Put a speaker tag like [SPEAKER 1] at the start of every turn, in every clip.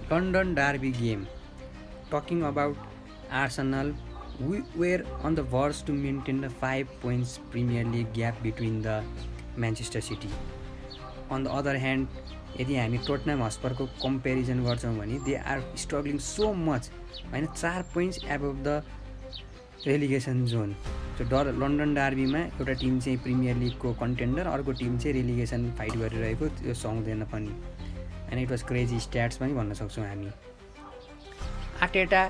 [SPEAKER 1] London Derby game. Talking about Arsenal, we were on the verge to maintain a 5 points Premier League gap between the Manchester City. On the other hand, यदि हामी Tottenham हस्परको comparison गर्छौँ भने they are struggling so much होइन 4 points above the relegation zone. So London डार्बीमा एउटा team चाहिँ premier लिगको contender, अर्को टिम चाहिँ रेलिगेसन फाइट गरिरहेको, त्यो सुहाउँदैन पनि होइन. इट वाज क्रेजी स्ट्याट्स पनि भन्न सक्छौँ हामी. Arteta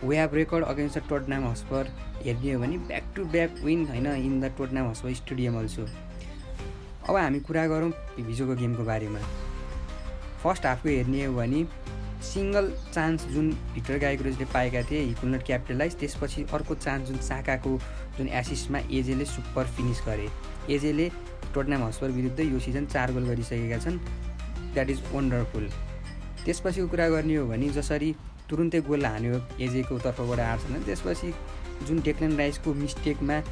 [SPEAKER 1] we have record against the Tottenham Hotspur हेर्ने हो भने ब्याक टु ब्याक विन होइन in the Tottenham Hotspur stadium also. अब हामी कुरा गरौँ हिजोको गेमको बारेमा. फर्स्ट हाफको हेर्ने हो भने सिङ्गल चान्स जुन भिक्टर गाइक्रोजले पाएका थिए हि कुड नट क्यापिटलाइज. त्यसपछि अर्को चान्स जुन साकाको जुन एसिस्टमा एजेले सुपर फिनिस गरे. एजेले टोटनहम हस्पर विरुद्ध यो सिजन 4 गोल गरिसकेका छन्. That is wonderful. त्यसपछिको कुरा गर्ने हो भने जसरी तुरुन्तै गोल हान्यो एजेको तर्फबाट आर्सेनल, त्यसपछि जुन डेक्लन राइसको मिस्टेकमा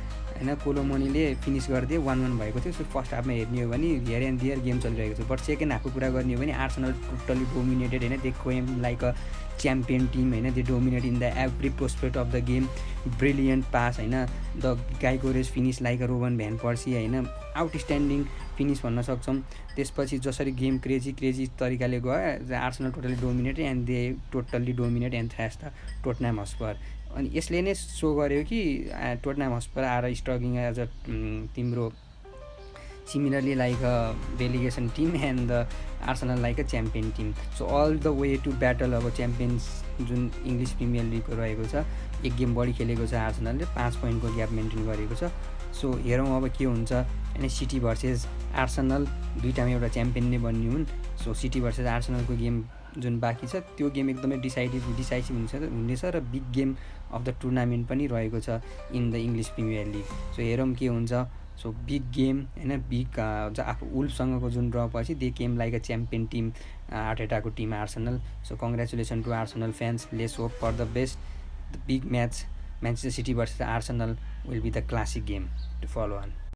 [SPEAKER 1] होइन कोलोमनीले फिनिस गरिदिए 1-1 भएको थियो. सो फर्स्ट हाफमा हेर्ने हो भने हियर एन्ड दियर गेम चलिरहेको थियो. बट सेकेन्ड हाफको कुरा गर्ने हो भने आर्सेनल टोटली डोमिनेटेड होइन. They came like a champion team होइन. They dominate in the every prospect of the game. Brilliant pass होइन. The Gyokeres finish like a Robin van Persie होइन. आउटस्ट्यान्डिङ फिनिस भन्न सक्छौँ. त्यसपछि जसरी गेम क्रेजी तरिकाले गयो Arsenal totally dominated and they totally dominate and thrash the Tottenham Hotspur. अनि यसले नै सो गर्यो कि Tottenham Hotspur are struggling as a तिम्रो similarly like a relegation team and the Arsenal like a champion team. So all the way to battle of champions जुन English Premier लिगको रहेको छ. एक गेम बढी खेलेको छ आर्सेनलले, 5 पोइन्टको ग्याप मेन्टेन गरेको छ. सो हेरौँ अब के हुन्छ होइन. सिटी भर्सेस आर्सेनल दुईवटामा एउटा च्याम्पियन नै बन्ने हुन्. सो सिटी भर्सेस आर्सेनलको गेम जुन बाँकी छ त्यो गेम एकदमै डिसाइसिभ हुनेछ र big game of the tournament पनि रहेको छ in the English Premier League. So हेरौँ के हुन्छ. सो बिग गेम होइन. बिग आफू वुल्फसँगको जुन ड्र पछि they came like a champion team आर्टेटाको team Arsenal. So congratulation to Arsenal fans. Let's hope for the best. The big match Manchester City versus Arsenal will be the classic game to follow on.